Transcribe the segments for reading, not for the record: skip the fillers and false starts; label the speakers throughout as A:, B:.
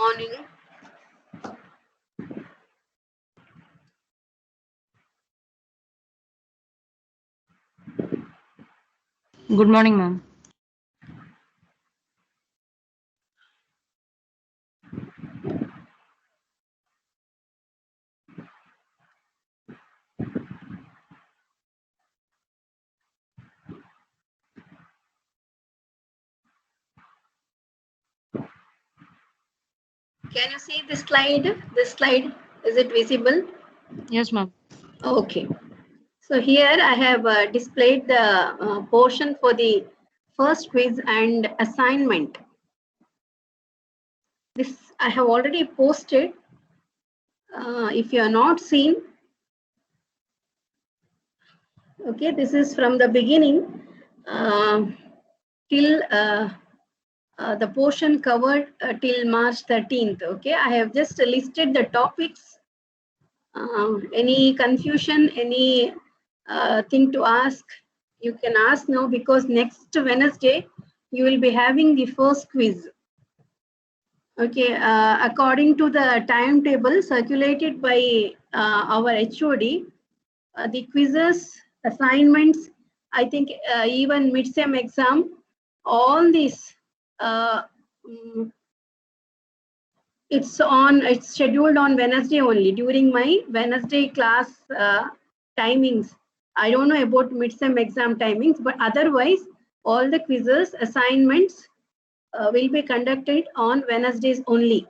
A: morning.
B: Good morning, ma'am.
A: Can you see this slide? This slide, is it visible?
B: Yes, ma'am.
A: Okay. So here I have displayed the portion for the first quiz and assignment. This I have already posted. If you are not seen, okay, this is from the beginning till the portion covered till March 13th. Okay, I have just listed the topics. Any confusion, any thing to ask, you can ask now, because next Wednesday you will be having the first quiz. Okay, according to the timetable circulated by our HOD, the quizzes, assignments, I think even mid-sem exam, all these, it's scheduled on Wednesday only during my Wednesday class timings. I don't know about mid-sem exam timings, but otherwise all the quizzes, assignments will be conducted on Wednesdays only.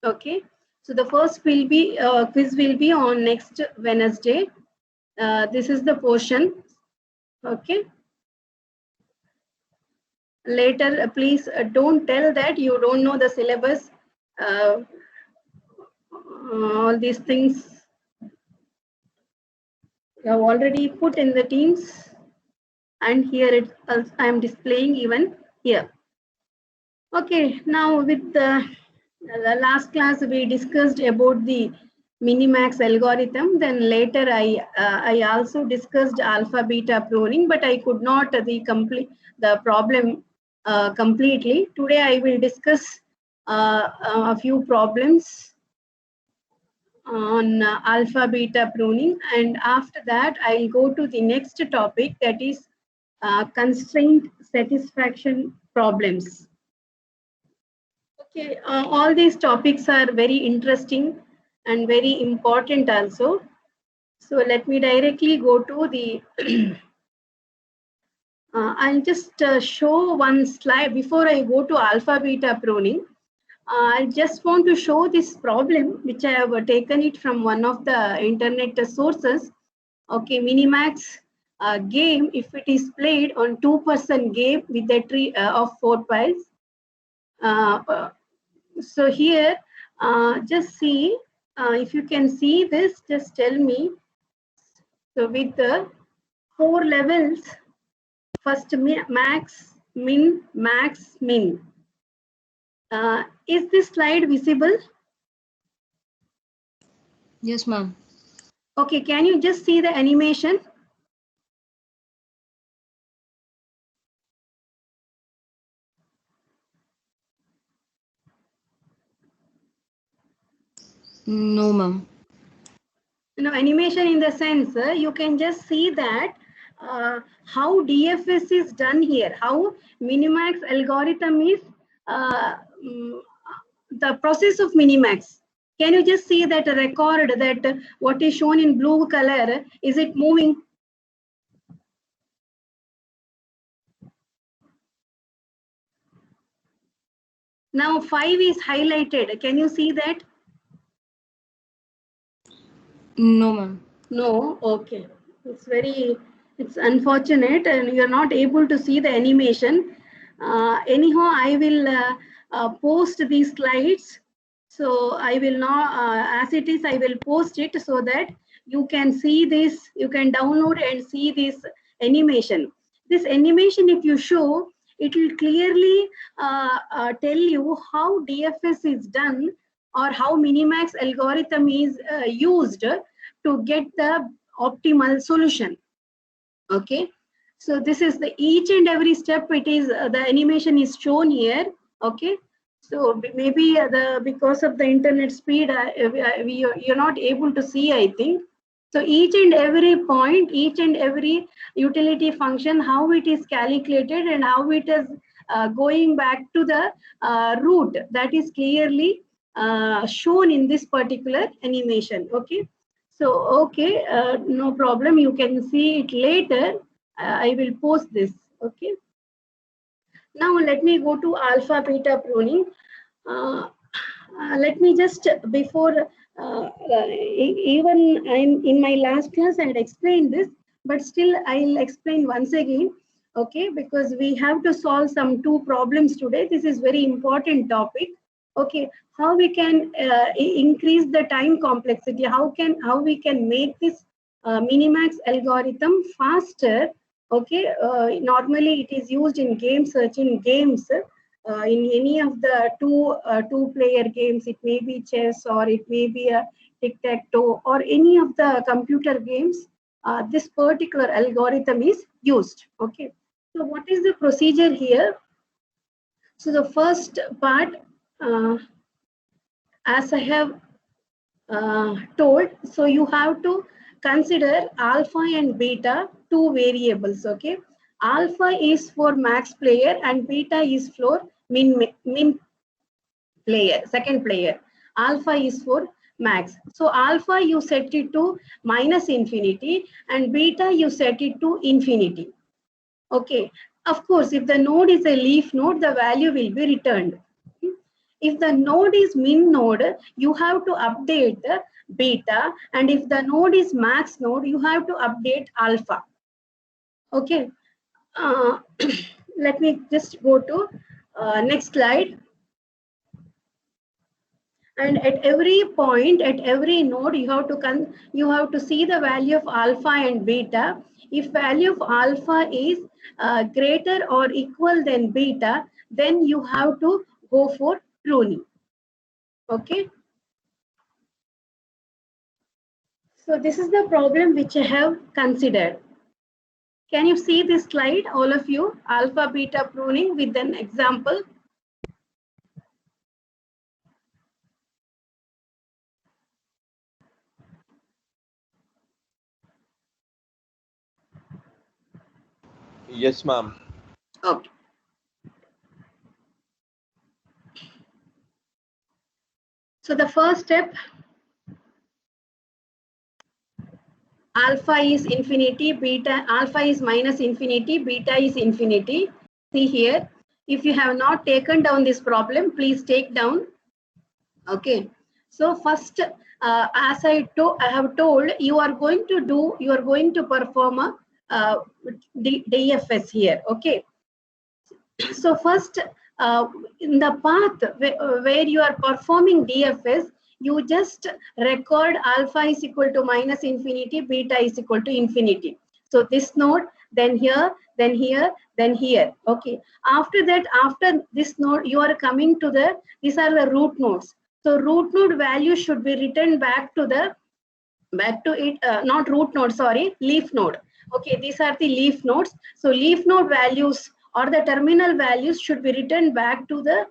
A: Okay, so the first will be quiz will be on next Wednesday. This is the portion. Okay. Later, please don't tell that you don't know the syllabus. All these things you have already put in the Teams, and here I am displaying even here. Okay, now with the last class we discussed about the Minimax algorithm. Then later I also discussed alpha beta pruning, but I could not the problem completely. Today I will discuss a few problems on alpha beta pruning, and after that I'll go to the next topic, that is constraint satisfaction problems. Okay, all these topics are very interesting and very important also. So let me directly go to the I'll just show one slide before I go to alpha beta pruning. I just want to show this problem, which I have taken it from one of the internet sources. Okay, Minimax game, if it is played on 2% game with a tree of 4 piles. So here, just see, if you can see this, just tell me. So with the 4 levels, first max, min, max, min. Is this slide visible?
B: Yes, ma'am.
A: Okay, can you just see the animation?
B: No, ma'am.
A: Animation in the sense, you can just see that how DFS is done here, how Minimax algorithm is, the process of Minimax. Can you just see that record, that what is shown in blue color, is it moving? Now 5 is highlighted. Can you see that?
B: No, ma'am.
A: No, okay. It's unfortunate and you're not able to see the animation. Anyhow, I will post these slides. So I will not, as it is, I will post it so that you can see this, you can download and see this animation. This animation, if you show, it will clearly tell you how DFS is done, or how Minimax algorithm is used to get the optimal solution. Okay, so this is the each and every step, it is the animation is shown here. Okay, So maybe because of the internet speed, you're not able to see, I think. So each and every point, each and every utility function, how it is calculated and how it is going back to the root, that is clearly shown in this particular animation. Okay. So, okay, no problem. You can see it later. I will post this. Okay. Now let me go to alpha beta pruning. Let me just before even in my last class I had explained this, but still I'll explain once again. Okay, because we have to solve some two problems today. This is very important topic. Okay, how we can increase the time complexity? How we can make this Minimax algorithm faster? Okay, normally it is used in game searching games. In any of the two-player games, it may be chess or it may be a tic-tac-toe or any of the computer games, this particular algorithm is used. Okay. So what is the procedure here? So the first part, as I have told, so you have to consider alpha and beta, two variables. Okay. Alpha is for max player and beta is for min player, second player. Alpha is for max. So alpha you set it to minus infinity and beta you set it to infinity. Okay. Of course, if the node is a leaf node, the value will be returned. If the node is min node, you have to update the beta, and if the node is max node, you have to update alpha. Okay. Let me just go to next slide. And at every point, at every node, you have to see the value of alpha and beta. If value of alpha is greater or equal than beta, then you have to go for pruning. Okay. So this is the problem which I have considered. Can you see this slide, all of you? Alpha beta pruning with an example.
C: Yes, ma'am.
A: Okay. So the first step, alpha is infinity, beta, alpha is minus infinity, beta is infinity. See here, if you have not taken down this problem, please take down. Okay. So first, as I have told, you are going to perform a DFS here. Okay. So first, in the path where you are performing DFS, you just record alpha is equal to minus infinity, beta is equal to infinity. So this node, then here, then here, then here. Okay. After that, after this node, you are coming to these are the root nodes. So root node value should be written back to it, not root node, sorry, leaf node. Okay, these are the leaf nodes. So leaf node values or the terminal values should be written back to the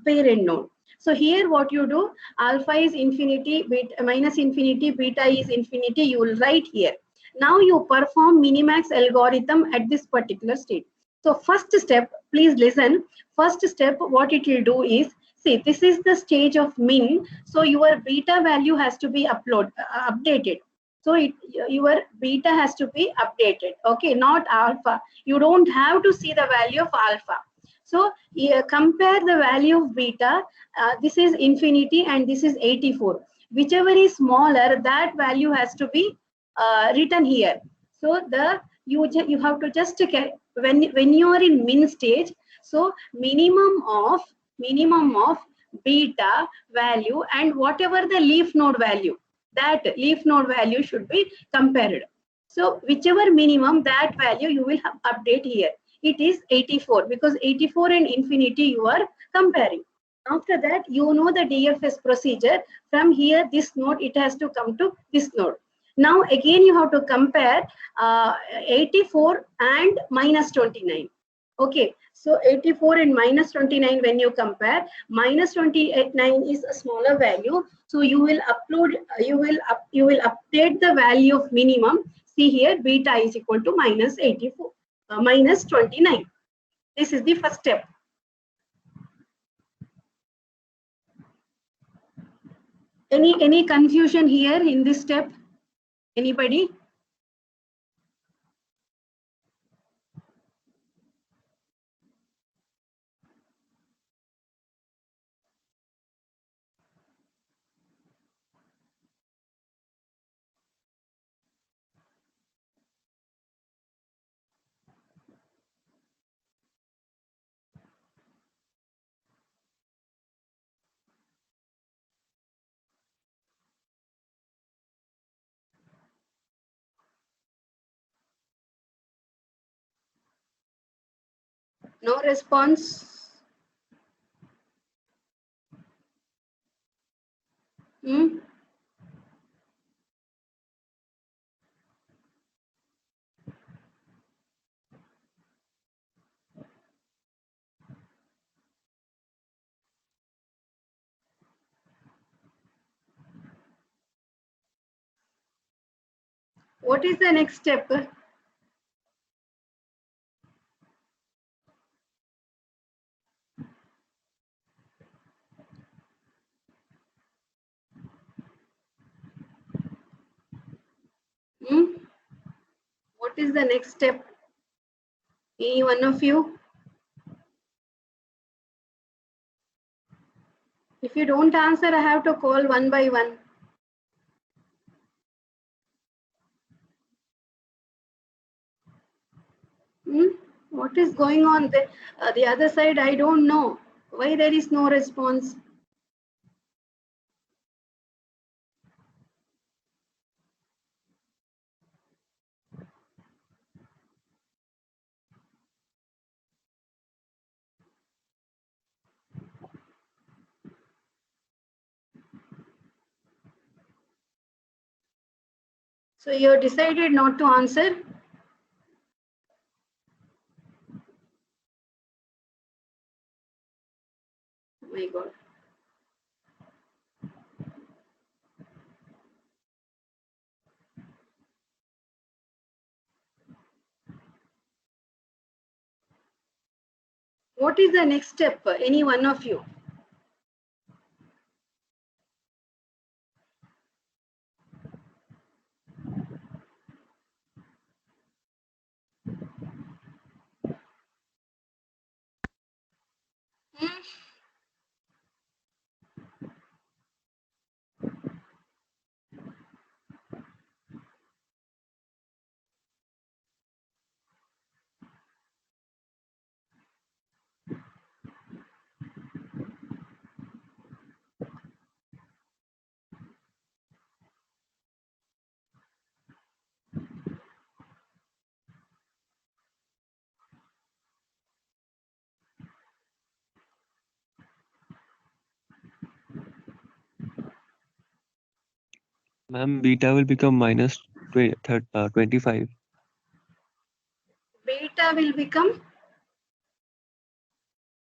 A: parent node. So here what you do, alpha is infinity, beta, minus infinity, beta is infinity, you will write here. Now you perform Minimax algorithm at this particular state. So first step, please listen. First step, what it will do is, see, this is the stage of min. So your beta value has to be updated. So your beta has to be updated. Okay, not alpha. You don't have to see the value of alpha. So compare the value of beta. This is infinity and this is 84. Whichever is smaller, that value has to be written here. So you have to just when you are in min stage. So minimum of beta value and whatever the leaf node value, that leaf node value should be compared. So whichever minimum, that value you will update here. It is 84 because 84 and infinity you are comparing. After that, you know the DFS procedure. From here, this node, it has to come to this node. Now again you have to compare 84 and minus 29. Okay, so 84 and minus 29, when you compare, minus 29 is a smaller value. So you will upload, you will update the value of minimum. See here, beta is equal to minus 84, minus 29. This is the first step. Any confusion here in this step? Anybody? No response? Hmm? What is the next step? Hmm? What is the next step? Any one of you? If you don't answer, I have to call one by one. Hmm? What is going on? The other side, I don't know. Why there is no response? So you decided not to answer? Oh my God. What is the next step? Any one of you? Hmm?
D: Ma'am, beta will become minus 25.
A: Beta will become?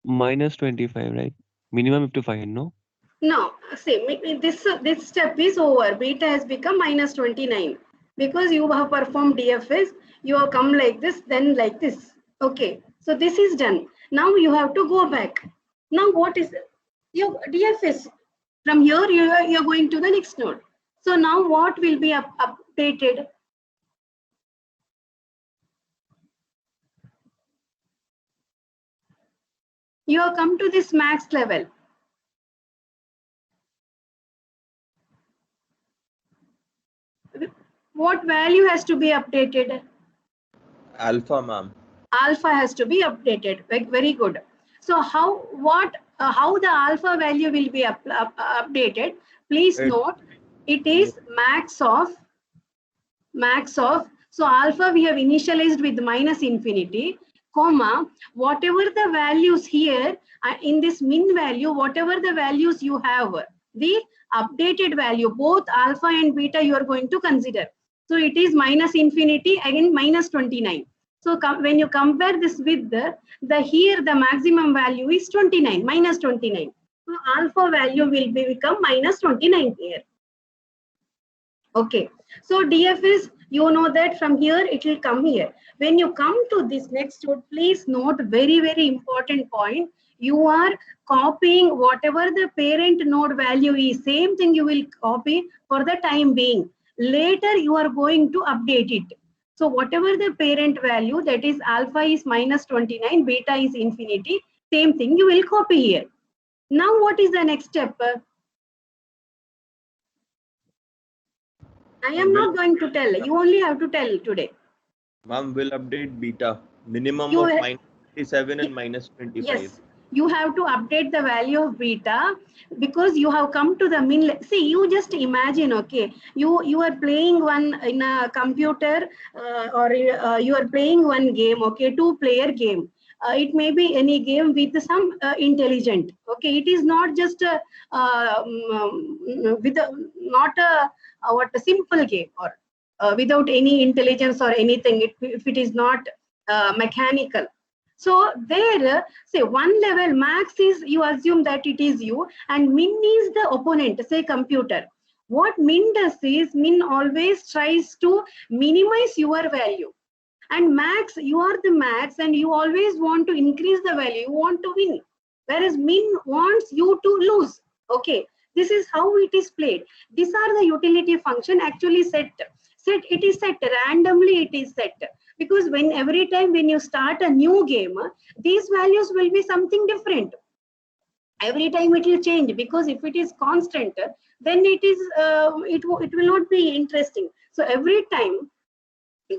D: Minus 25, right? Minimum have to find, no?
A: No, see, this step is over. Beta has become minus 29 because you have performed DFS. You have come like this, then like this. Okay, so this is done. Now you have to go back. Now what is your DFS? From here, you're going to the next node. So now what will be updated? You have come to this max level. What value has to be updated?
C: Alpha, ma'am.
A: Alpha has to be updated. Very good. So how the alpha value will be updated? Please
C: It,
A: note, it is max of. So alpha we have initialized with minus infinity, comma, whatever the values here in this min value, whatever the values you have, the updated value, both alpha and beta you are going to consider. So it is minus infinity, again minus 29. So when you compare this with the here the maximum value is 29, minus 29. So alpha value will become minus 29 here. Okay, so DFS, you know that from here it will come here. When you come to this next node, please note very, very important point. You are copying whatever the parent node value is, same thing you will copy for the time being. Later you are going to update it. So whatever the parent value, that is alpha is minus 29, beta is infinity, same thing you will copy here. Now what is the next step? I am not going to tell. You only have to tell today.
C: Ma'am, will update beta. Minimum
A: You
C: of
A: ha-
C: minus 27 and minus 25.
A: Yes, you have to update the value of beta because you have come to the min. See, you just imagine, okay, you are playing one in a computer or you are playing one game, okay, two-player game. It may be any game with some intelligent. Okay, it is not just with a, not what a simple game or without any intelligence or anything. If it is not mechanical. So there, say one level max is, you assume that it is you, and min is the opponent, say computer. What min does is, min always tries to minimize your value. And max, you are the max and you always want to increase the value, you want to win. Whereas min wants you to lose. Okay, this is how it is played. These are the utility function actually set. It is set randomly, it is set. Because when every time when you start a new game, these values will be something different. Every time it will change, because if it is constant, then it is it will not be interesting. So every time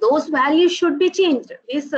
A: those values should be changed. This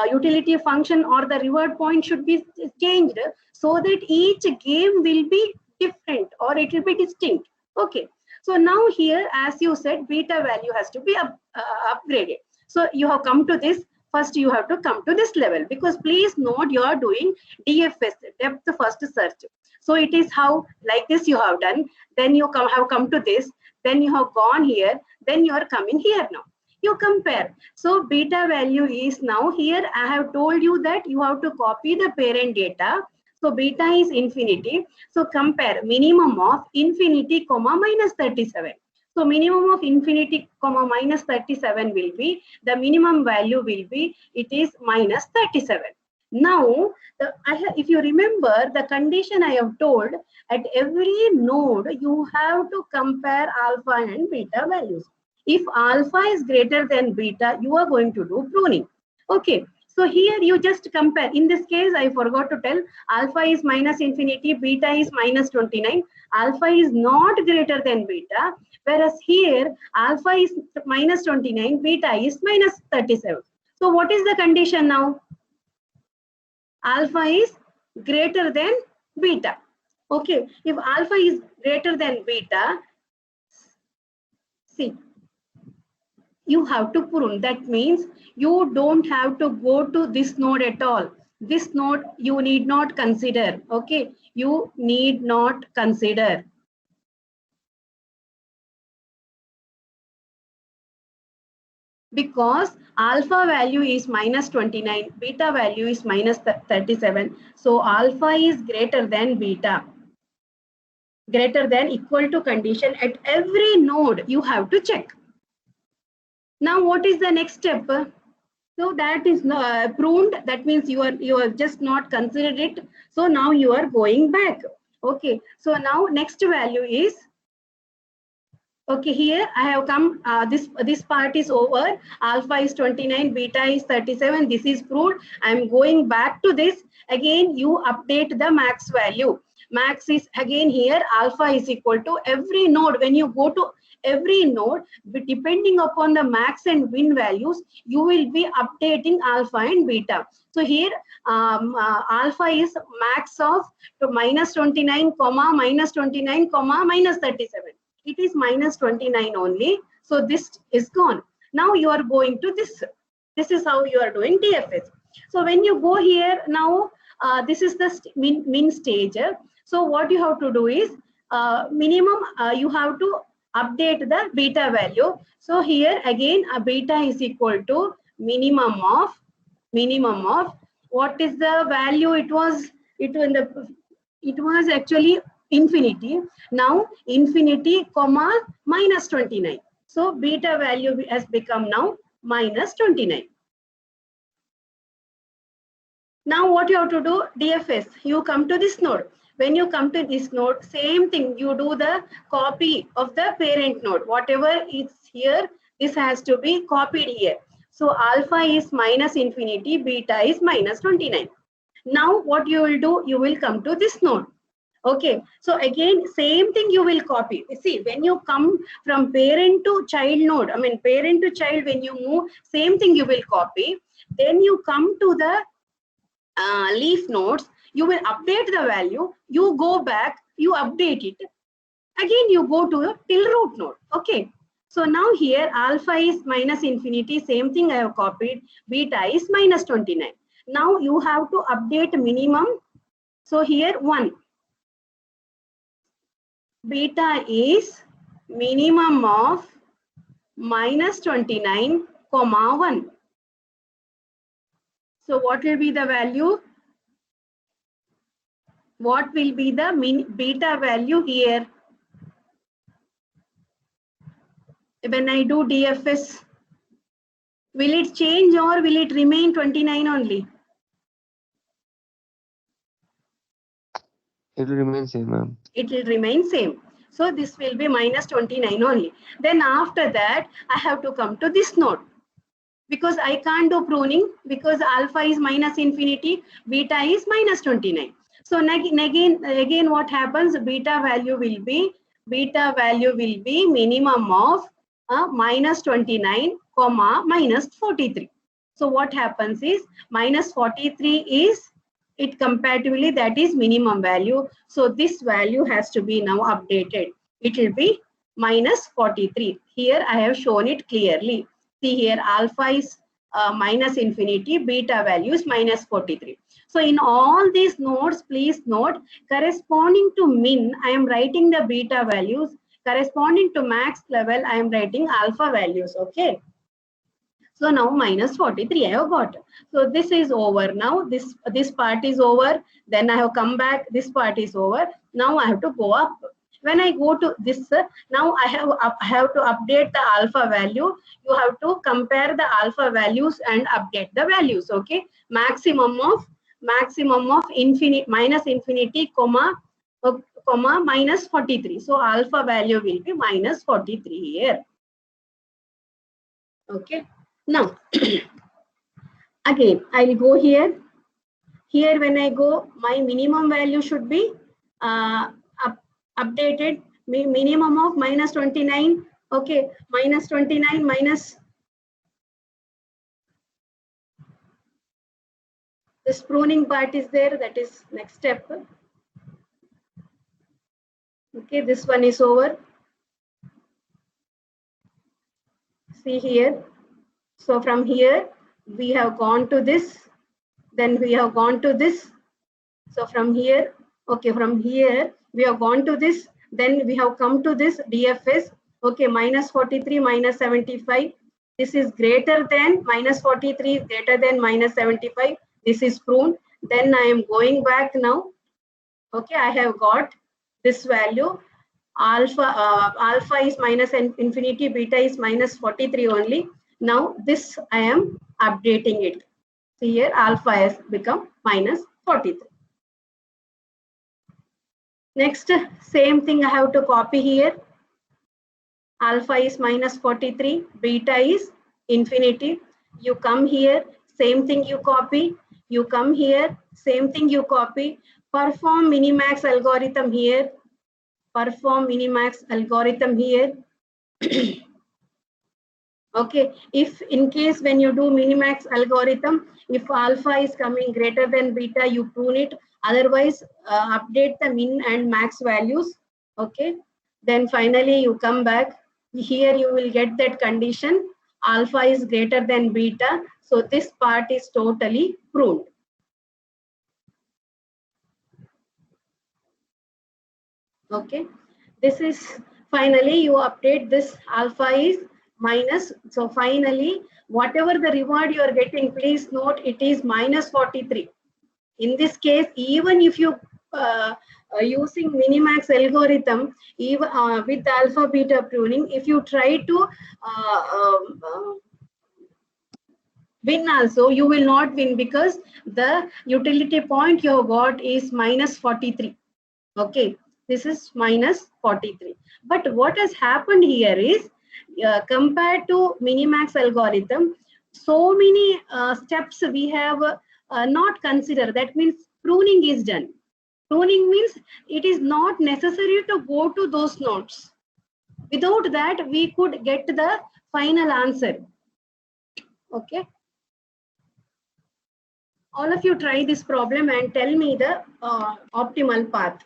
A: utility function or the reward point should be changed so that each game will be different or it will be distinct. Okay. So now here, as you said, beta value has to be upgraded. So you have come to this. First, you have to come to this level, because please note you are doing DFS, depth first search. So it is how like this you have done. Then you have come to this. Then you have gone here. Then you are coming here now. You compare. So beta value is now here. I have told you that you have to copy the parent data. So beta is infinity. So compare minimum of infinity comma minus 37. So minimum of infinity comma minus 37 will be, the minimum value will be, it is minus 37. Now, if you remember the condition I have told, at every node you have to compare alpha and beta values. If alpha is greater than beta, you are going to do pruning. Okay, so here you just compare. In this case, I forgot to tell, alpha is minus infinity, beta is minus 29. Alpha is not greater than beta, whereas here alpha is minus 29, beta is minus 37. So what is the condition now? Alpha is greater than beta. Okay, if alpha is greater than beta, see, you have to prune. That means you don't have to go to this node at all. This node you need not consider. Okay, you need not consider. Because alpha value is minus 29, beta value is minus 37. So alpha is greater than beta. Greater than, equal to condition. At every node you have to check. Now what is the next step? So that is pruned. That means you are just not considered it. So now you are going back. Okay. So now next value is, okay, here I have come, this part is over. Alpha is 29, beta is 37. This is proved. I am going back to this. Again, you update the max value. Max is again here, alpha is equal to every node. When you go to every node, depending upon the max and min values, you will be updating alpha and beta. So here alpha is max of minus 29, comma, minus 29, comma, minus 37. It is minus 29 only. So this is gone. Now you are going to this. This is how you are doing DFS. So when you go here now, this is the min stage. So what you have to do is minimum you have to update the beta value. So here again a beta is equal to minimum of minimum of, what is the value? It was actually infinity. Now infinity comma minus 29. So beta value has become now minus 29. Now what you have to do, DFS, you come to this node. When you come to this node, same thing, you do the copy of the parent node. Whatever is here, this has to be copied here. So alpha is minus infinity, beta is minus 29. Now what you will do, you will come to this node. Okay, so again, same thing you will copy. See, when you come from parent to child node, I mean parent to child, when you move, same thing you will copy. Then you come to the leaf nodes, you will update the value, you go back, you update it. Again, you go to the till root node. Okay. So now here alpha is minus infinity, same thing I have copied, beta is minus 29. Now you have to update minimum. So here 1. Beta is minimum of minus 29, comma 1. So what will be the value? What will be the beta value here? When I do DFS, will it change or will it remain 29 only?
D: It will remain same, ma'am.
A: It will remain same. So this will be minus 29 only. Then after that, I have to come to this node. Because I can't do pruning because alpha is minus infinity, beta is minus 29. So again what happens, beta value will be minimum of minus 29, comma minus 43. So what happens is minus 43 is it comparatively, that is minimum value. So this value has to be now updated. It will be minus 43. Here I have shown it clearly. See here, alpha is minus infinity, beta value is minus 43. So in all these nodes, please note, corresponding to min, I am writing the beta values. Corresponding to max level, I am writing alpha values. Okay. So now minus 43 I have got. So this is over now. This part is over. Then I have come back. This part is over. Now I have to go up. When I go to this, now I have to update the alpha value. You have to compare the alpha values and update the values. Okay, maximum of infinity minus infinity, comma minus 43. So alpha value will be minus 43 here. Okay. Now again I'll go here. Here when I go, my minimum value should be updated. Minimum of minus 29. Okay, minus 29 minus this pruning part is there. That is next step. Okay, this one is over. See here. So from here we have gone to this, then we have gone to this. So from here, okay, from here we have gone to this, then we have come to this DFS. Okay, minus 43 minus 75. This is greater than minus 43 is greater than minus 75. This is pruned. Then I am going back now. Okay, I have got this value. Alpha is minus infinity, beta is minus 43 only. Now this I am updating it. See here, alpha has become minus 43. Next, same thing I have to copy here. Alpha is minus 43, beta is infinity. You come here, same thing you copy. You come here, same thing you copy. Perform minimax algorithm here. Perform minimax algorithm here. Okay, if in case when you do minimax algorithm, if alpha is coming greater than beta, you prune it. Otherwise, update the min and max values. Okay, then finally you come back. Here you will get that condition. Alpha is greater than beta. So this part is totally pruned. Okay, this is finally you update this. Alpha is minus. So finally, whatever the reward you are getting, please note it is minus 43. In this case, even if you using Minimax algorithm, even with alpha beta pruning, if you try to win also, you will not win because the utility point you have got is minus 43. Okay, this is minus 43. But what has happened here is, compared to Minimax algorithm, so many steps we have not considered. That means pruning is done. Pruning means it is not necessary to go to those nodes. Without that, we could get the final answer. Okay. All of you try this problem and tell me the optimal path.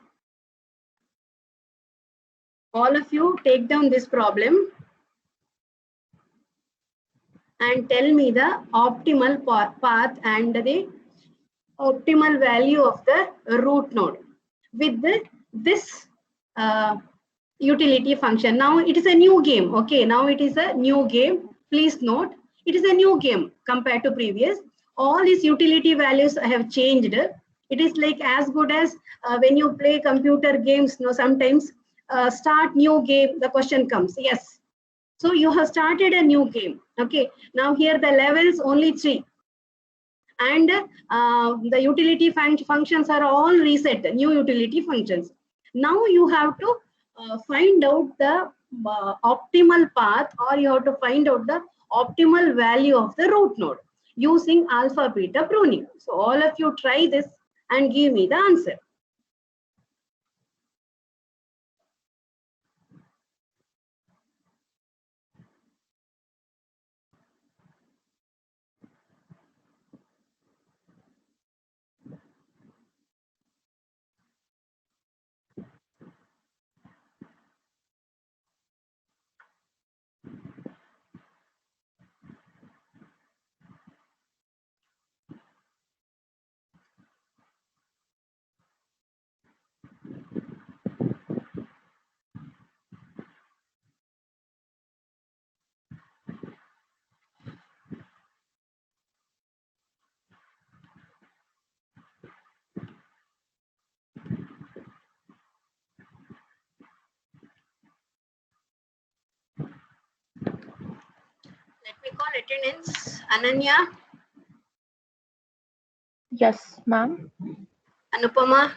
A: All of you take down this problem and tell me the optimal path and the optimal value of the root node with this utility function. Now it is a new game. Okay, now it is a new game. Please note, it is a new game compared to previous. All these utility values have changed. It is like as good as when you play computer games. No, sometimes start new game, the question comes. Yes. So you have started a new game. Okay. Now here the levels only 3. And the utility functions are all reset, new utility functions. Now you have to find out the optimal path, or you have to find out the optimal value of the root node using alpha beta pruning. So all of you try this and give me the answer. Let me call attendance. Ananya,
E: Yes, ma'am.
A: Anupama,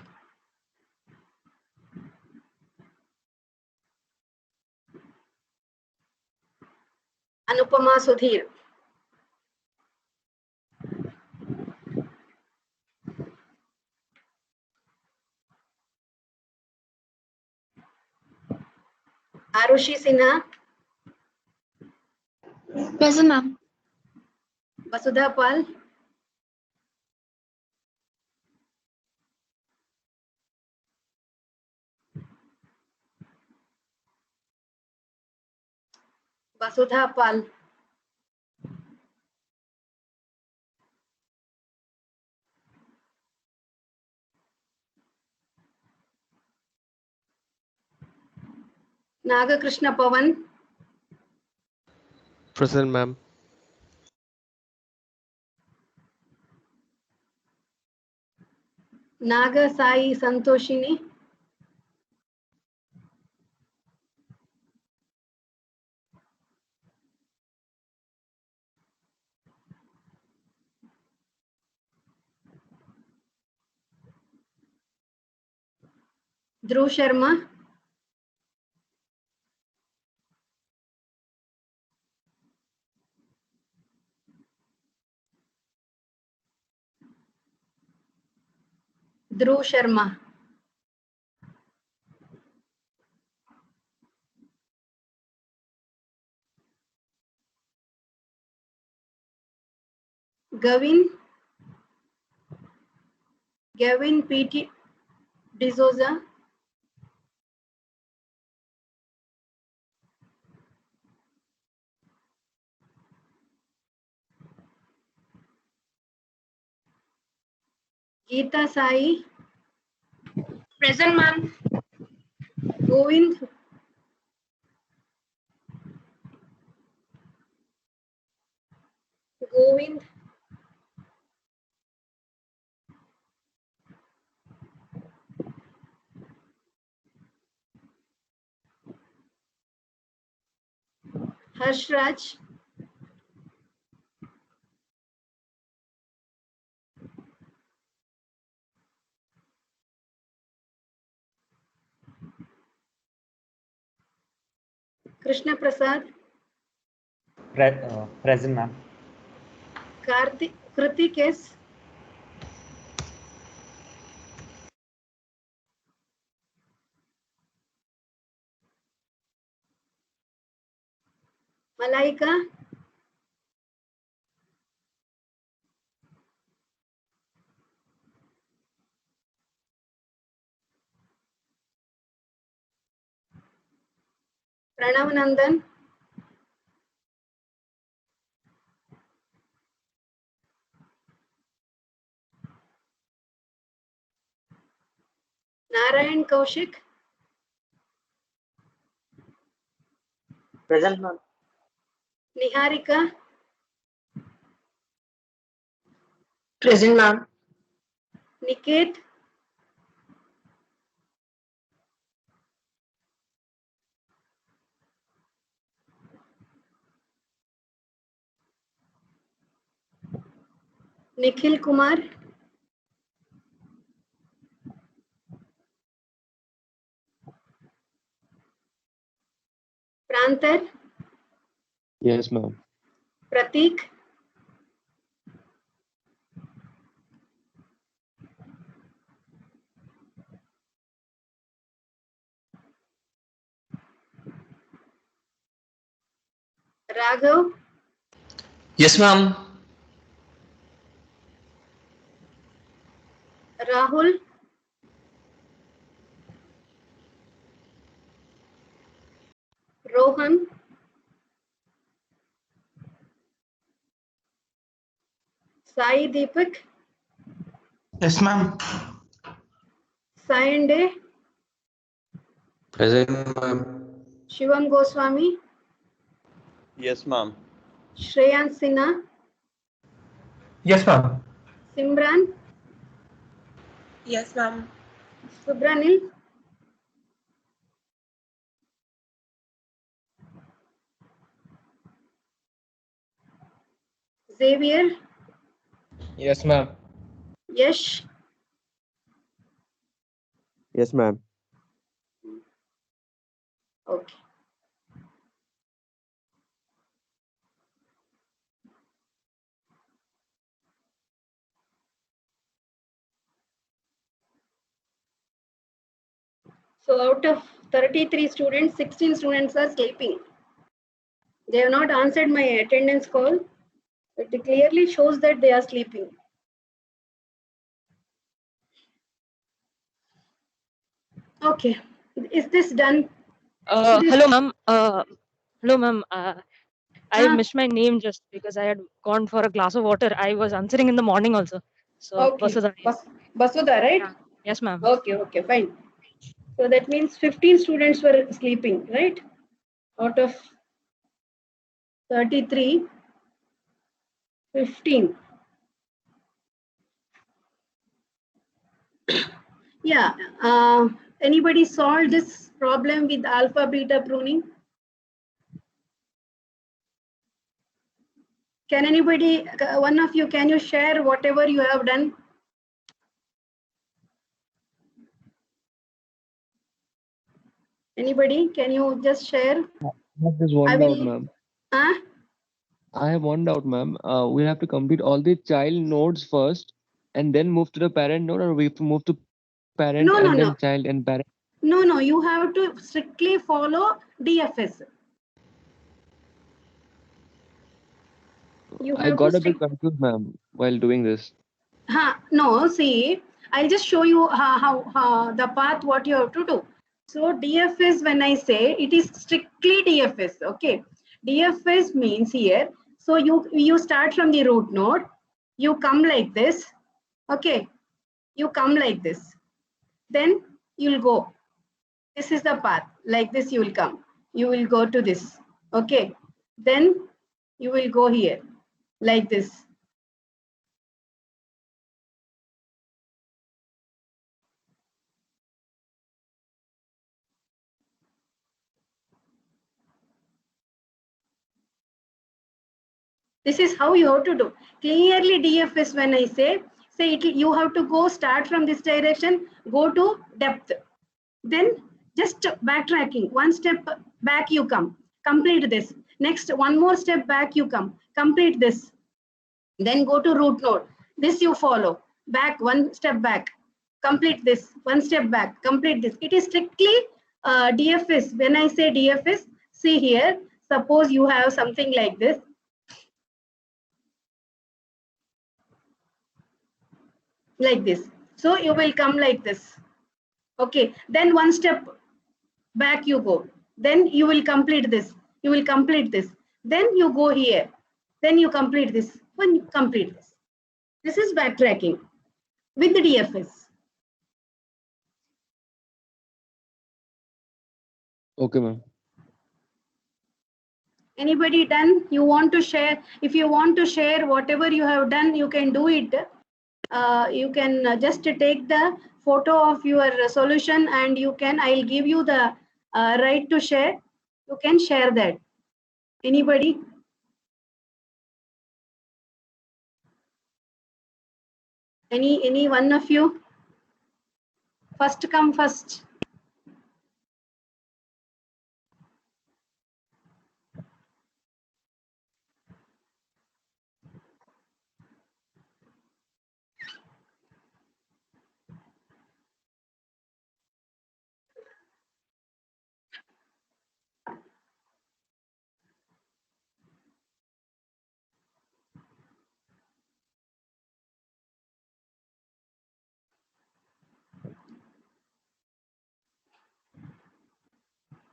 A: Anupama Sudhir, Arushi Sinha,
B: Present, ma'am.
A: Vasudha Pal, Vasudha Pal, Nagakrishna Pavan,
F: Present, ma'am.
A: Naga Sai Santoshini, Dhruv Sharma, Dhruv Sharma, Gavin P.T. D'Souza, Geeta Sai,
B: Present, ma'am.
A: Govind, Govind. Harshraj. Krishna Prasad.
E: Present, ma'am.
A: Kritik S. Malaika. Pranav Nandan. Narayan Kaushik.
E: Present, ma'am.
A: Niharika.
E: Present, ma'am.
A: Niket. Nikhil Kumar. Prantar.
D: Yes, ma'am.
A: Pratik. Raghav.
E: Yes, ma'am.
A: Rahul. Rohan. Sai Deepak.
E: Yes, ma'am.
A: Sayande.
E: Present, ma'am.
A: Shivam Goswami.
C: Yes, ma'am.
A: Shreyans Sinha.
E: Yes, ma'am.
A: Simran.
B: Yes, ma'am.
A: Subranil. Xavier.
E: Yes, ma'am.
A: Yash.
F: Yes, ma'am.
A: Okay. So out of 33 students, 16 students are sleeping. They have not answered my attendance call. It clearly shows that they are sleeping. Okay. Is this done?
G: Hello, ma'am. Hello, ma'am. I
A: Ah,
G: missed my name just because I had gone for a glass of water. I was answering in the morning also. So,
A: okay.
G: Vasudha, yes.
A: Basudha, right?
G: Yeah. Yes, ma'am.
A: Okay, fine. So that means 15 students were sleeping, right? Out of 33, 15. Yeah. Anybody solved this problem with alpha beta pruning? Can anybody, one of you, can you share whatever you have done? Anybody, can you just share?
D: I have this
A: I
D: one doubt,
A: will,
D: ma'am.
A: huh?
D: I have one doubt, ma'am. We have to complete all the child nodes first and then move to the parent node, or we have to move to parent
A: No,
D: and then child and parent?
A: No, you have to strictly follow DFS. You
D: I
A: have to
D: got a
A: stick.
D: bit confused, ma'am, while doing this.
A: No, see, I'll just show you how the path what you have to do. So DFS, when I say, it is strictly DFS. Okay, DFS means here. So you start from the root node. You come like this. Okay, you come like this. Then you'll go. This is the path. Like this, you will come. You will go to this. Okay. Then you will go here. like this. This is how you have to do. Clearly DFS, when I say it, you have to go start from this direction, go to depth. Then just backtracking, one step back you come, complete this. Next, one more step back you come, complete this. Then go to root node. This you follow. Back, one step back, complete this. One step back, complete this. It is strictly DFS. When I say DFS, see here, suppose you have something like this. Like this. So you will come like this. Okay, then one step back you go. Then you will complete this. You will complete this. Then you go here. Then you complete this. When you complete this. This is backtracking with the DFS.
D: Okay, ma'am.
A: Anybody done? You want to share? If you want to share whatever you have done, you can do it. You can just take the photo of your solution and you can, I'll give you the right to share. You can share that. Anybody? Any one of you? First come first.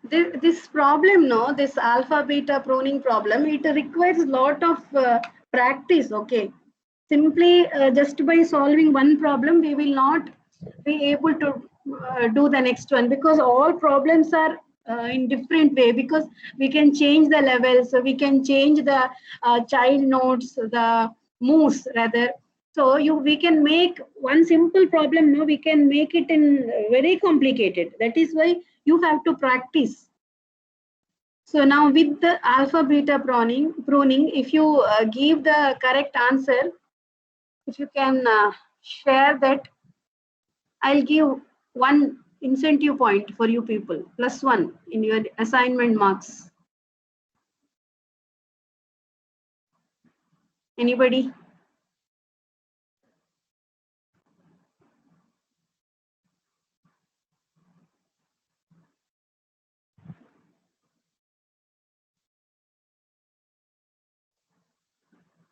A: This problem, no, this alpha beta pruning problem, it requires a lot of practice. Okay, simply just by solving one problem, we will not be able to do the next one, because all problems are in different way, because we can change the levels, so we can change the child nodes, the moves rather. So we can make one simple problem, no, we can make it in very complicated. That is why you have to practice. So now with the alpha beta pruning, if you give the correct answer, if you can share that, I'll give one incentive point for you people, +1 in your assignment marks. Anybody?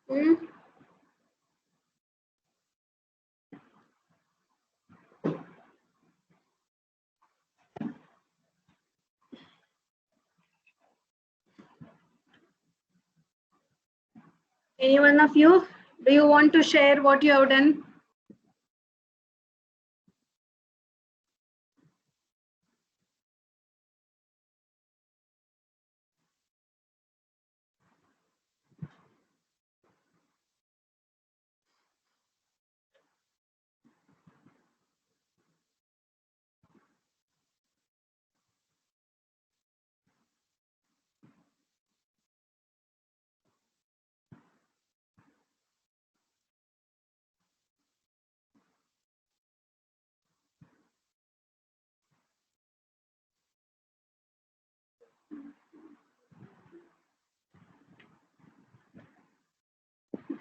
A: Hmm? Any one of you? Do you want to share what you have done?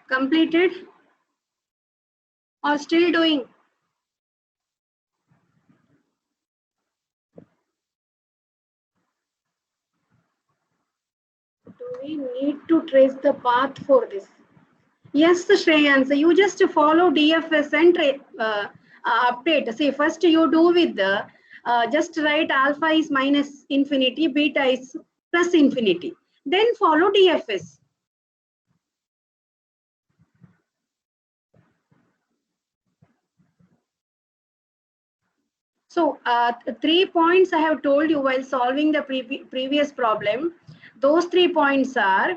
A: Completed or still doing? Do we need to trace the path for this? Yes, Shreyans, you just follow DFS and update. See, first you do with the, just write alpha is minus infinity, beta is plus infinity. Then follow DFS. So 3 points I have told you while solving the previous problem. Those 3 points are,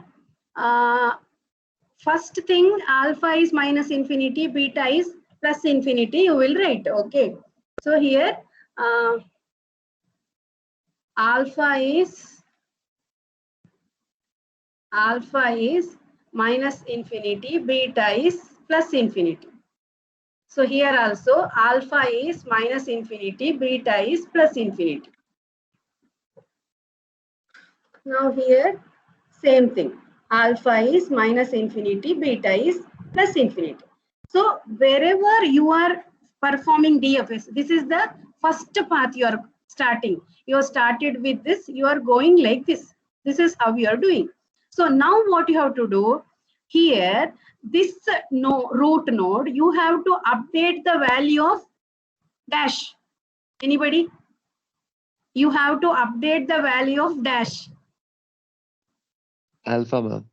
A: first thing, alpha is minus infinity, beta is plus infinity, you will write. Okay. So here, alpha is minus infinity, beta is plus infinity. So here also alpha is minus infinity, beta is plus infinity. Now here same thing, alpha is minus infinity, beta is plus infinity. So wherever you are performing DFS, this is the first path you are starting. You have started with this, you are going like this. This is how you are doing. So now what you have to do here, this root node, you have to update the value of dash. Anybody? You have to update the value of dash.
D: Alpha, ma'am.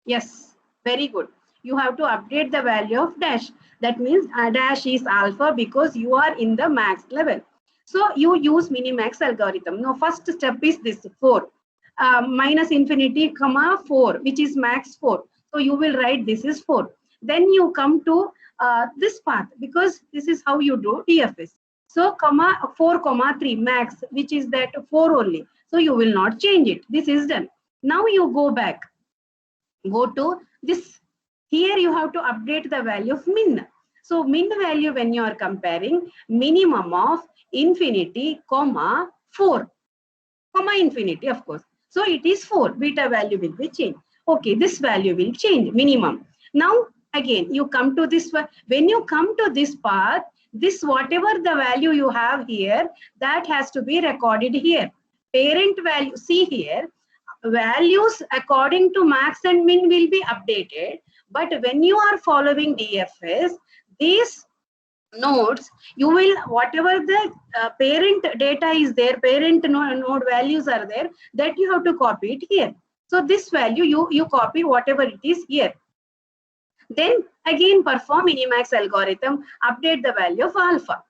A: Yes, very good. You have to update the value of dash. That means dash is alpha because you are in the max level. So you use minimax algorithm. Now first step is this 4. Minus infinity comma 4, which is max 4. So you will write this is 4. Then you come to this path because this is how you do DFS. So comma 4 comma 3 max, which is that 4 only. So you will not change it. This is done. Now you go back. Go to this. Here you have to update the value of min. So min value when you are comparing minimum of infinity comma 4 comma infinity, of course. So it is 4. Beta value will be changed. Okay, this value will change minimum. Now again you come to this one. When you come to this path, this whatever the value you have here, that has to be recorded here. Parent value, see here, values according to max and min will be updated, but when you are following DFS, these nodes, you will, whatever the parent data is there, parent node values are there, that you have to copy it here. So this value you copy whatever it is here. Then again perform minimax algorithm, update the value of alpha.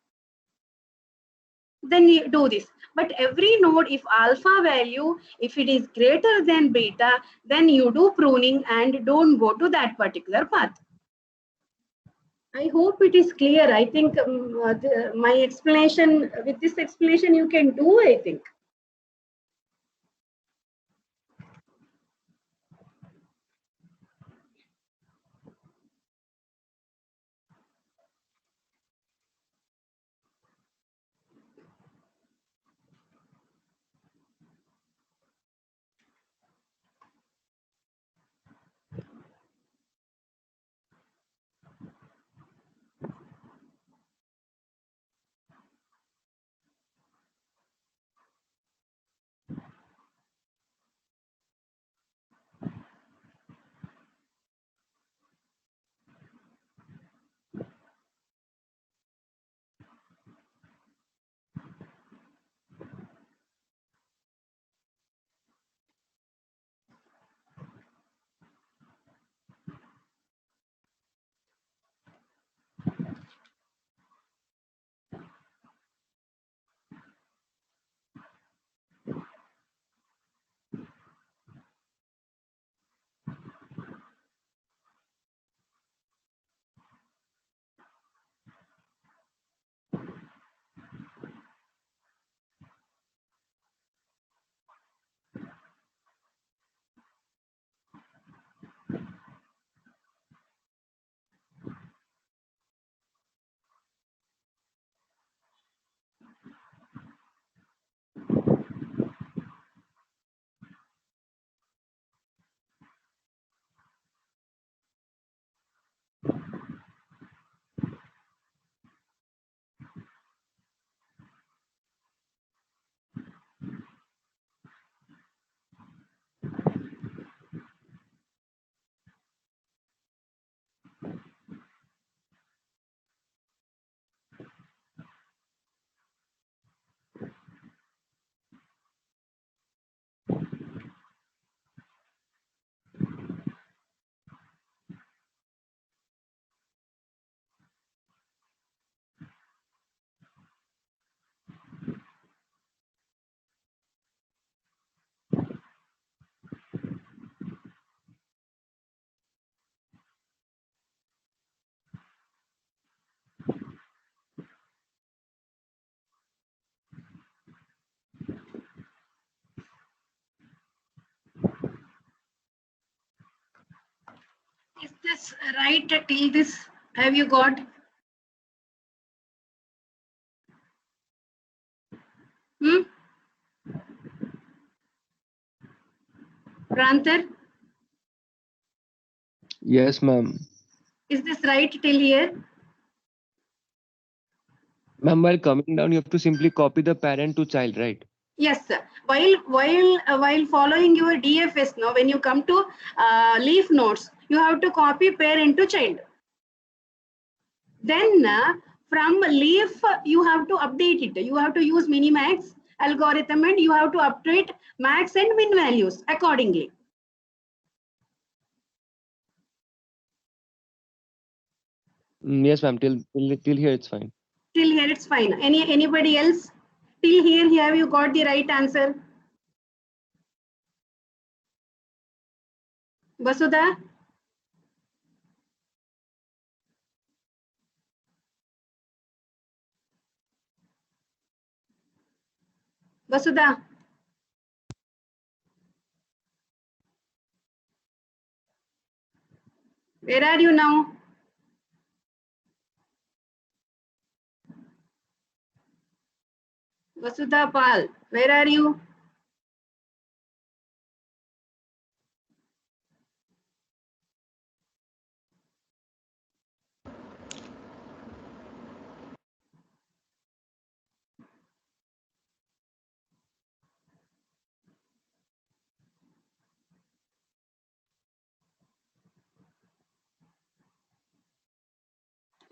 A: Then you do this. But every node, if alpha value, if it is greater than beta, then you do pruning and don't go to that particular path. I hope it is clear. I think my explanation, with this explanation you can do, I think. this right till this have you got? Hmm? Prantar,
D: Yes, ma'am.
A: is this right till here?
D: Ma'am, while coming down, you have to simply copy the parent to child, right?
A: Yes, sir. While following your DFS, now when you come to leaf nodes, you have to copy parent to child. Then from leaf, you have to update it. You have to use minimax algorithm and you have to update max and min values accordingly.
D: Yes, ma'am. Till here, it's fine.
A: Till here, it's fine. Anybody else? Till here, have you got the right answer? Vasudha? Vasudha? Where are you now? Vasudha Pal, where are you?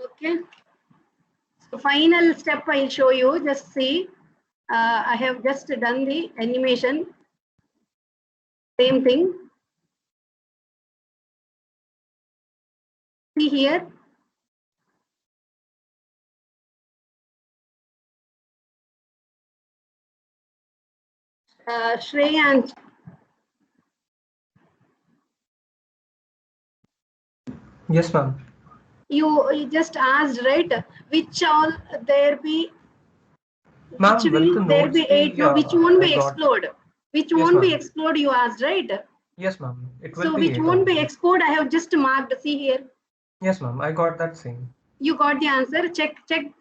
A: Okay. So final step I'll show you. Just see. I have just done the animation. Same thing. See here. Shreyans,
E: Yes, ma'am.
A: you just asked, right? Which all there be, which
E: Ma'am, will the
A: will there
E: notes
A: be eight?
E: be,
A: No, which won't
E: I
A: be
E: got,
A: explored? Which
E: yes,
A: won't be
E: ma'am.
A: explored? You asked, right?
E: Yes, ma'am. It will
A: So
E: be
A: which
E: 8
A: won't be
E: only.
A: explored? I have just marked. See here.
E: Yes, ma'am. I got that same.
A: You got the answer. Check the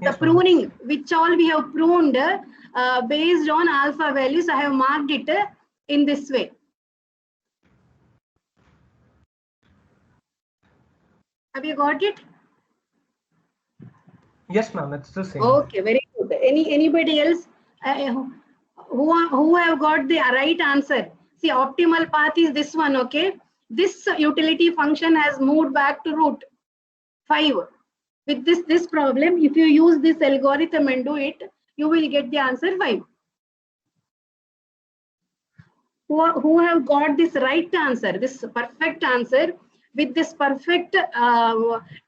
E: Yes, ma'am.
A: pruning. Which all we have pruned based on alpha values. I have marked it in this way. Have you got it?
E: Yes, ma'am. It's the same.
A: Okay, very good. Anybody else who have got the right answer? See, optimal path is this one. Okay, this utility function has moved back to root 5. With this problem, if you use this algorithm and do it, you will get the answer 5. Who have got this right answer, this perfect answer with this perfect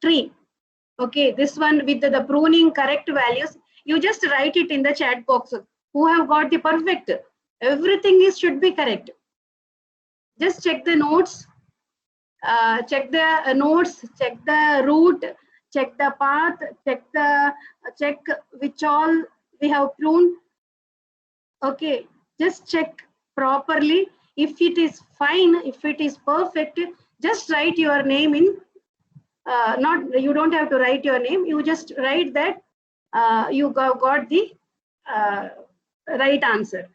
A: tree? Okay, this one with the pruning correct values, you just write it in the chat box. Who have got the perfect? Everything is should be correct. Just check the notes, check the notes, check the route, check the path, check which all we have pruned. Okay, just check properly. If it is fine, if it is perfect, just write your name in. Not you don't have to write your name. You just write that you got the right answer.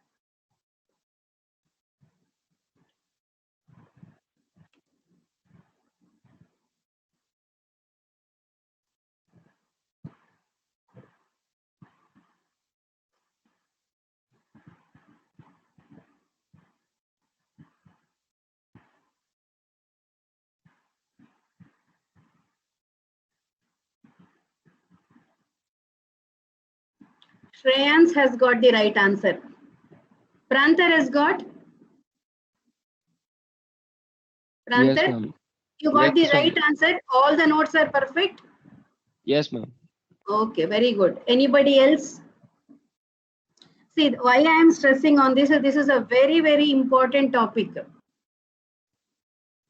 A: Shreyans has got the right answer. Prantar has got.
D: Yes,
A: Prantar,
D: ma'am.
A: you got
D: Yes,
A: the
D: ma'am.
A: right answer. All the notes are perfect.
D: Yes, ma'am.
A: Okay, very good. Anybody else? See, why I am stressing on this, this is a very, very important topic.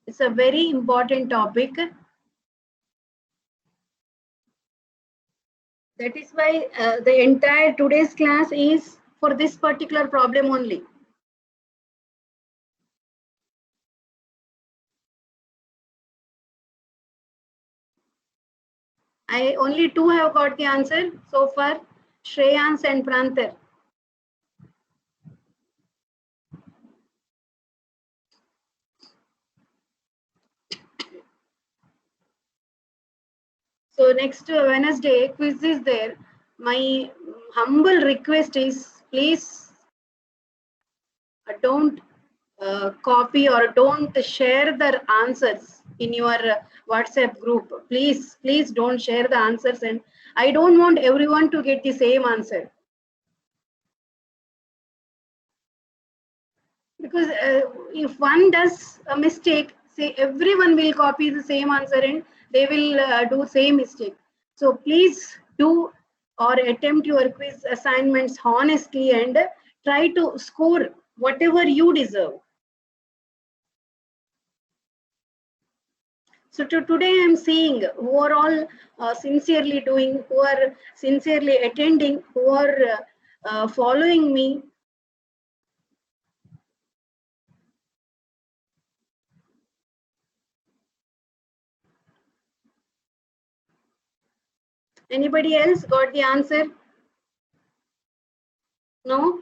A: It's a very important topic. That is why the entire today's class is for this particular problem only. Only two have got the answer so far, Shreyans and Pranthar. So next Wednesday quiz is there. My humble request is please don't copy or don't share the answers in your WhatsApp group. Please don't share the answers, and I don't want everyone to get the same answer. Because if one does a mistake, say everyone will copy the same answer and they will do same mistake. So please do or attempt your quiz assignments honestly and try to score whatever you deserve. So today I am seeing who are all sincerely doing, who are sincerely attending, who are following me. Anybody else got the answer? No?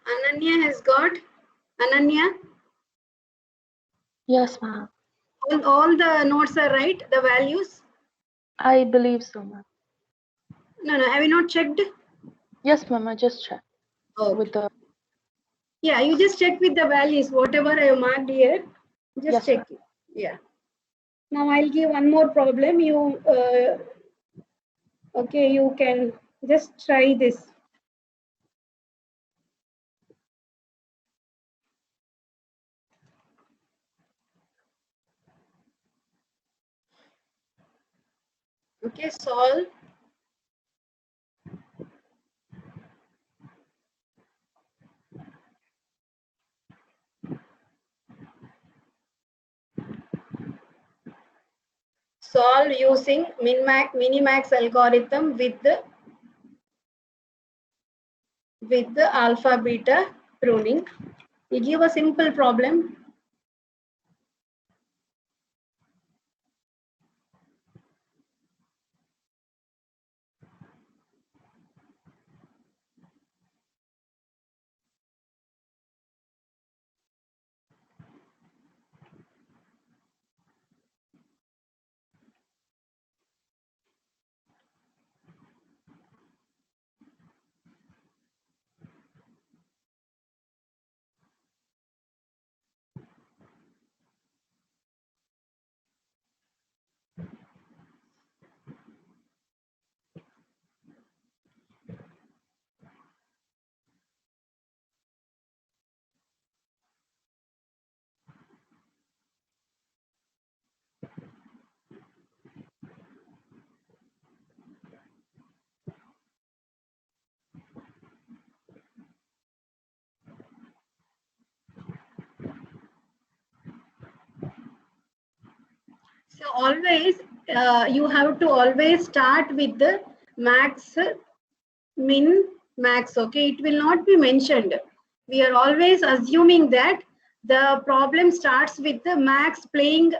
A: Ananya has got? Ananya?
B: Yes, ma'am.
A: All the notes are right, the values?
B: I believe so, ma'am.
A: No, have you not checked?
B: Yes, ma'am. I just checked with the.
A: Yeah, you just check with the values, whatever I have marked here, just
B: Yes,
A: check it. Yeah. Now I'll give one more problem. You, okay, you can just try this. Okay, solve. Solve using minimax algorithm with the alpha beta pruning. We give a simple problem. So always, you have to always start with the max, min, max. Okay, it will not be mentioned. We are always assuming that the problem starts with the max playing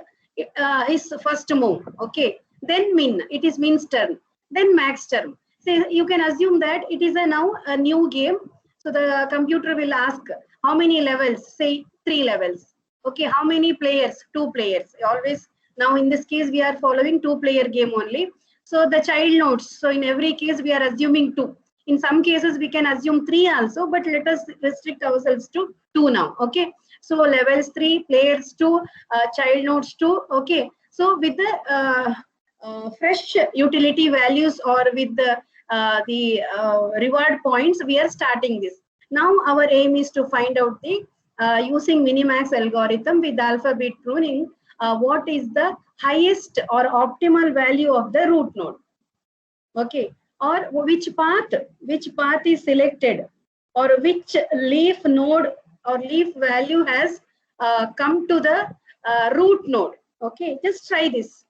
A: his first move. Okay, then min, it is min's turn, then max turn. So you can assume that it is now a new game. So the computer will ask how many levels, say 3 levels. Okay, how many players? 2 players. Always now in this case we are following 2-player game only. So the child nodes. So in every case, we are assuming 2. In some cases, we can assume 3 also, but let us restrict ourselves to 2 now. Okay. So levels 3, players 2, child nodes 2. Okay. So with the fresh utility values or with the reward points, we are starting this. Now our aim is to find out the using Minimax algorithm with alpha-bit pruning, what is the highest or optimal value of the root node. Okay, or which path is selected, or which leaf node or leaf value has come to the root node. Okay, just try this.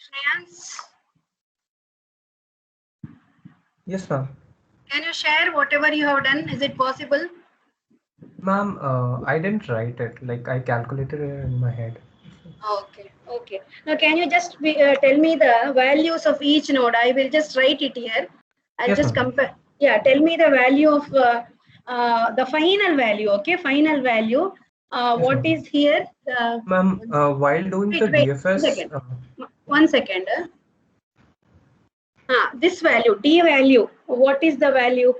A: Shreyans,
E: Yes, ma'am.
A: can you share whatever you have done? Is it possible?
E: Ma'am, I didn't write it. Like I calculated it in my head.
A: Okay, okay. Now, can you just tell me the values of each node? I will just write it here. I'll
E: Yes,
A: just
E: ma'am.
A: compare. Yeah, tell me the value of the final value. Okay, final value.
E: Yes,
A: What
E: ma'am.
A: is here?
E: Ma'am, while doing the
A: Wait,
E: DFS,
A: 1 second. This value, D value. What is the value?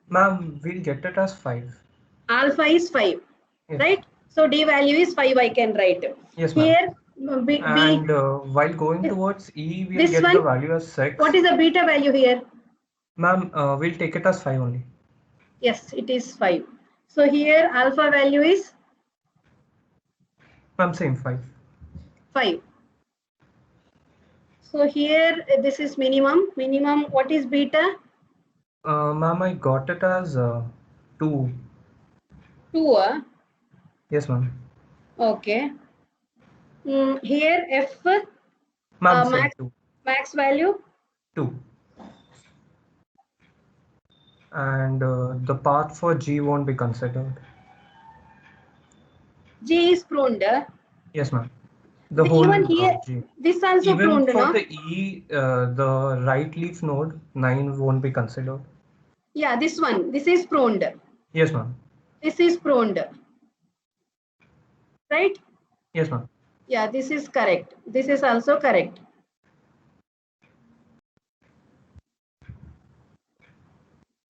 E: ma'am, we'll get it as 5.
A: Alpha is 5,
E: Yes.
A: right? So D value is 5. I can write.
E: Yes, ma'am.
A: Here,
E: And while going towards E, we'll
A: this
E: get
A: one,
E: the value as 6.
A: what is the beta value here?
E: Ma'am, we'll take it as 5 only.
A: Yes, it is 5. So here alpha value is
E: Ma'am, same 5.
A: 5. So here this is minimum. Minimum, what is beta?
E: Ma'am, I got it as 2.
A: 2.
E: Yes, ma'am.
A: Okay. Here F
E: Ma'am, same
A: max
E: 2.
A: max value
E: 2. And the path for G won't be considered.
A: G is pruned.
E: Yes, ma'am. The whole
A: Even here
E: G.
A: this also
E: Even
A: pruned,
E: for
A: no?
E: the E, the right leaf node 9 won't be considered.
A: Yeah, this one. This is pruned.
E: Yes, ma'am.
A: This is pruned. Right?
E: Yes, ma'am.
A: Yeah, this is correct. This is also correct.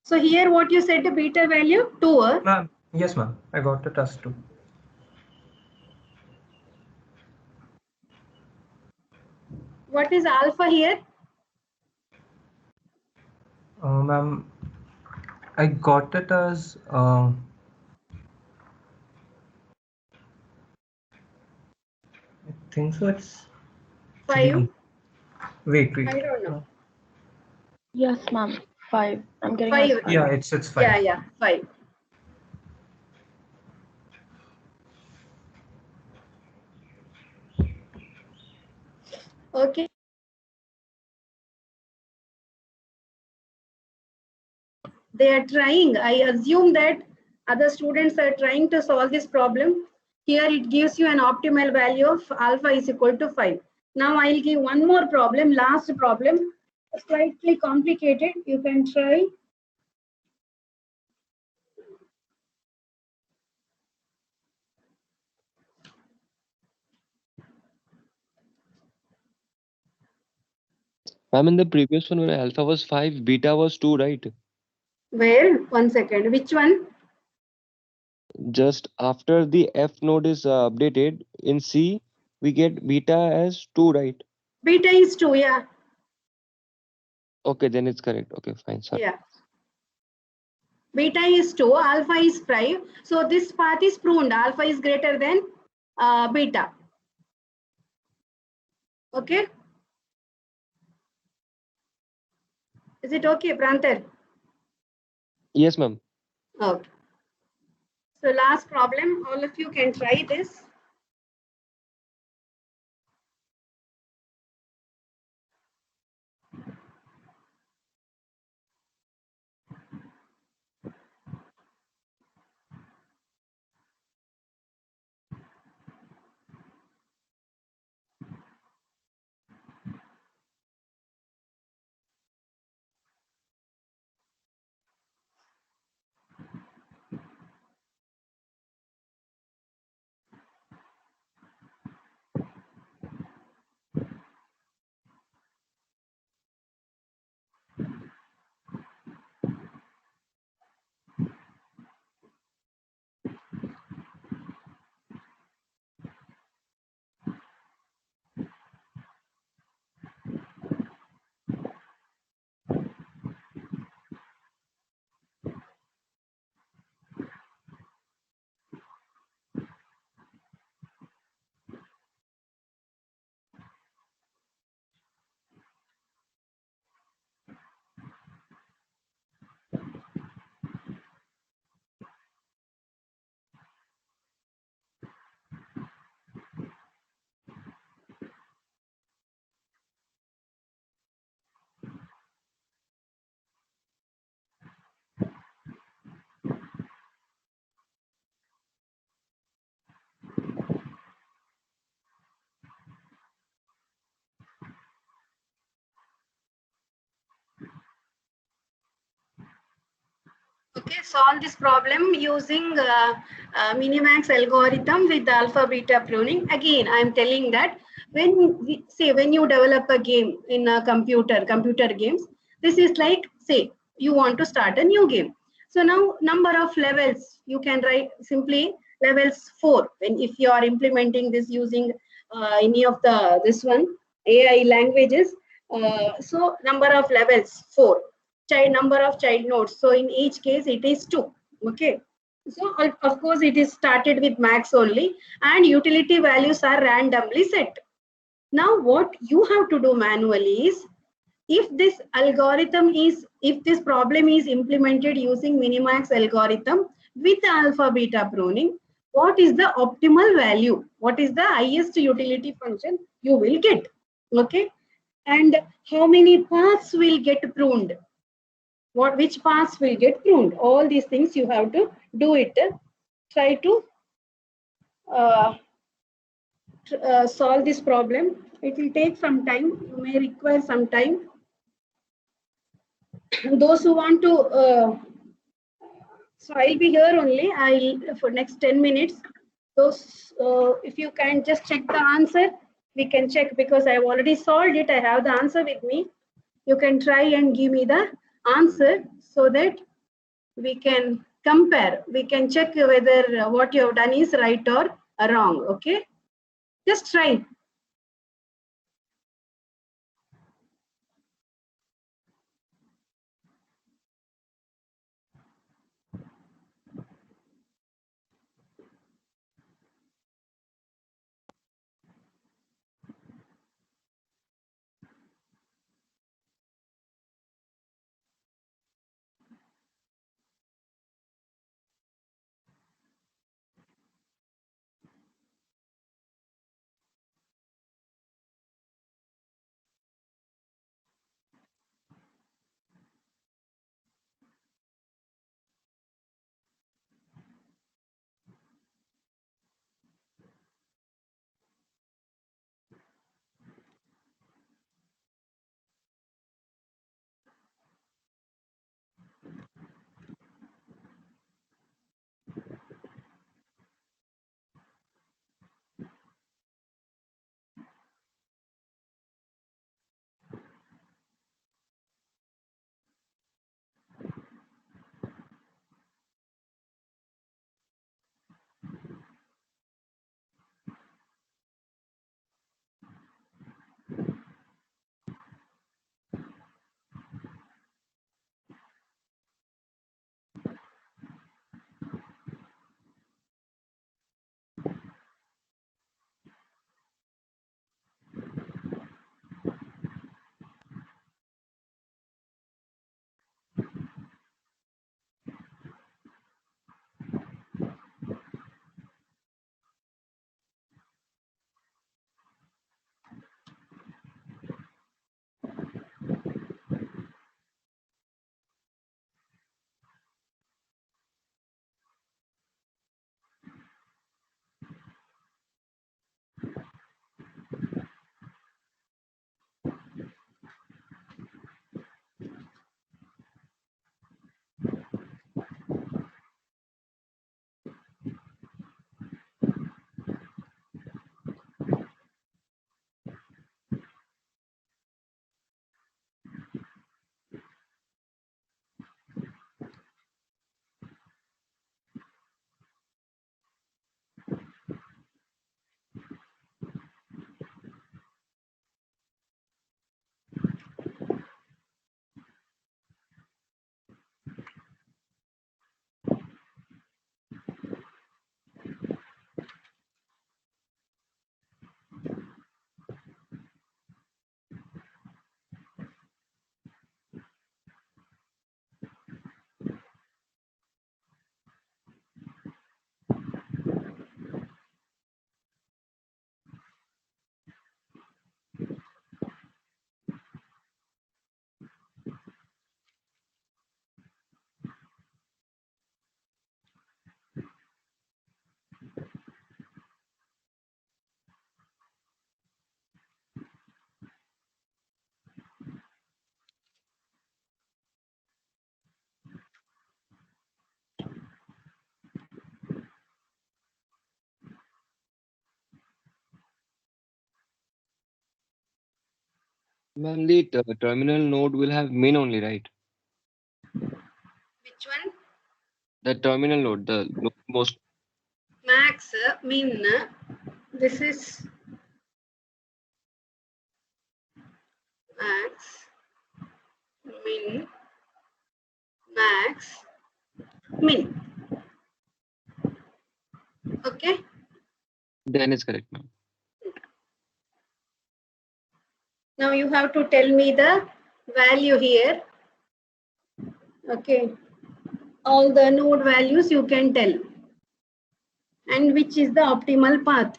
A: So here what you said the beta value 2.
E: Ma'am, yes, ma'am. I got it as 2.
A: What is alpha here?
E: Ma'am, I got it as I think so. It's
A: 5.
E: 3. Wait.
A: I don't know.
B: Yes, ma'am. 5. I'm getting
A: 5.
B: as 5.
E: Yeah, it's 5.
A: Yeah, 5. Okay. They are trying. I assume that other students are trying to solve this problem. Here it gives you an optimal value of alpha is equal to 5. Now I'll give one more problem, last problem, slightly complicated. You can try.
D: Ma'am, in the previous one, when alpha was 5, beta was 2, right?
A: Where? 1 second. Which one?
D: Just after the F node is updated in C, we get beta as 2, right?
A: Beta is 2. Yeah.
D: Okay, then it's correct. Okay, fine. Sorry.
A: Yeah. Beta is 2, alpha is 5. So this path is pruned. Alpha is greater than beta. Okay. Is it okay, Prantar?
D: Yes, ma'am.
A: Okay. So last problem, all of you can try this. Okay, solve this problem using Minimax algorithm with alpha beta pruning. Again, I'm telling that when you develop a game in a computer games, this is like say you want to start a new game. So now number of levels you can write simply levels 4 when if you are implementing this using any of this one AI languages. So number of levels 4. Number of child nodes. So in each case, it is 2. Okay. So of course it is started with max only, and utility values are randomly set. Now what you have to do manually is, if this problem is implemented using minimax algorithm with alpha beta pruning, what is the optimal value? What is the highest utility function you will get? Okay. And how many paths will get pruned? Which paths will get pruned? All these things you have to do it. Try to uh, solve this problem. It will take some time. You may require some time. Those who want to so I'll be here only. I'll for next 10 minutes. Those, if you can just check the answer, we can check, because I've already solved it. I have the answer with me. You can try and give me the answer so that we can compare. We can check whether what you have done is right or wrong. Okay, just try.
D: Ma'am, the terminal node will have min only, right?
A: Which one?
D: The terminal node, the most.
A: Max, min. This is max, min, max, min. Okay.
D: Then is correct, ma'am.
A: Now you have to tell me the value here. Okay. All the node values you can tell. And which is the optimal path.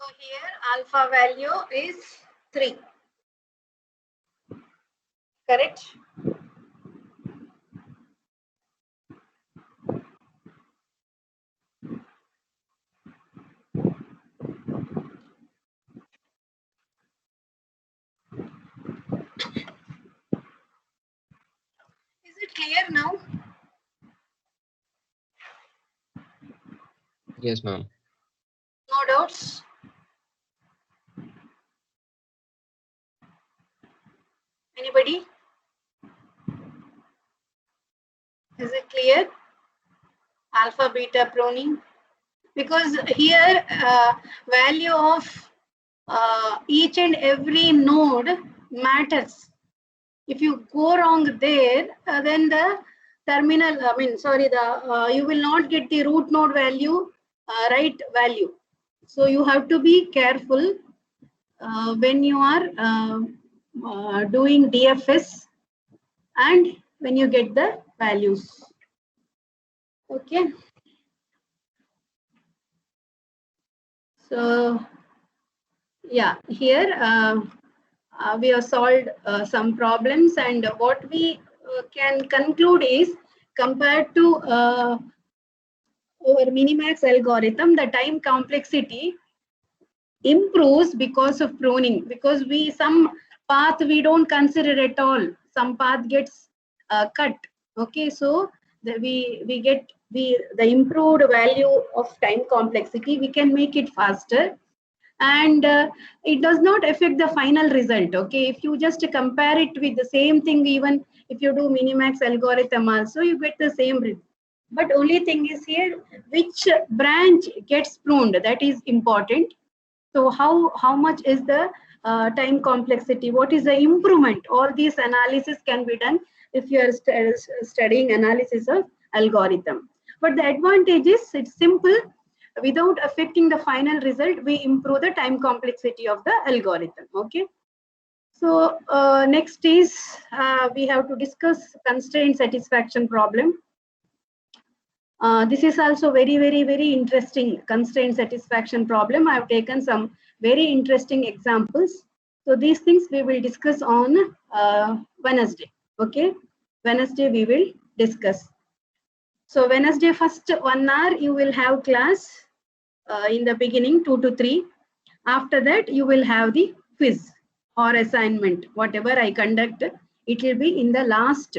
A: So here alpha value is 3. Correct? Is it clear now?
D: Yes, ma'am.
A: No doubts? Anybody? Is it clear? Alpha beta pruning? Because here value of each and every node matters. If you go wrong there, then the terminal, you will not get the root node value, right value. So you have to be careful. when you are doing DFS and when you get the values. Okay. So yeah, here we have solved some problems, and what we can conclude is, compared to our Minimax algorithm, the time complexity improves because of pruning, because some path we don't consider at all, some path gets cut. Okay, so we get the improved value of time complexity, we can make it faster, and it does not affect the final result. Okay, if you just compare it with the same thing, even if you do Minimax algorithm also, you get the same result. But only thing is here, which branch gets pruned, that is important. So how much is the time complexity? What is the improvement? All these analysis can be done if you are studying analysis of algorithm. But the advantage is it's simple. Without affecting the final result, we improve the time complexity of the algorithm. Okay. So next is we have to discuss constraint satisfaction problem. This is also very interesting constraint satisfaction problem. I have taken some very interesting examples. So these things we will discuss on Wednesday. Okay, Wednesday we will discuss. So Wednesday first 1 hour you will have class in the beginning 2 to 3. After that you will have the quiz or assignment. Whatever I conduct, it will be in the last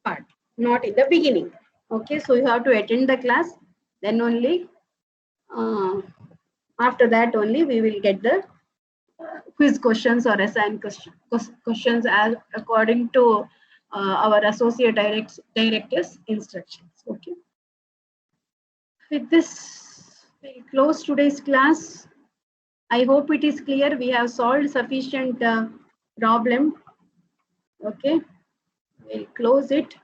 A: part, not in the beginning. Okay, so you have to attend the class, then only after that only we will get the quiz questions or assigned questions as according to our associate director's instructions. Okay, with this we close today's class. I hope it is clear. We have solved sufficient problem. Okay, we'll close it.